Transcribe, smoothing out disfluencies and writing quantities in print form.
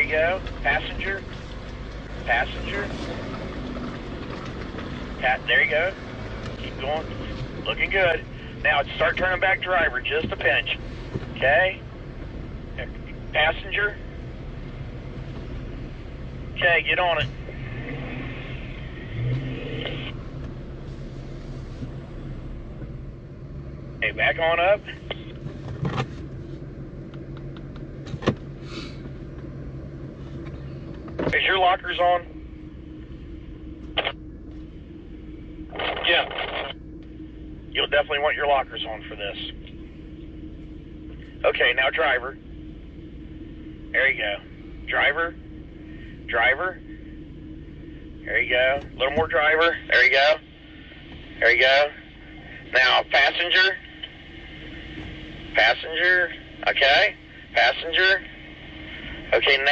you go. Passenger. Passenger. There you go. Keep going. Looking good. Now start turning back driver, just a pinch. Okay. Passenger. Okay, get on it. Okay, back on up. Is your lockers on? Yeah. You'll definitely want your lockers on for this. Okay, now driver. There you go. Driver. Driver. There you go. A little more driver. There you go. There you go. Now, passenger. Passenger. Okay. Passenger. Okay, now.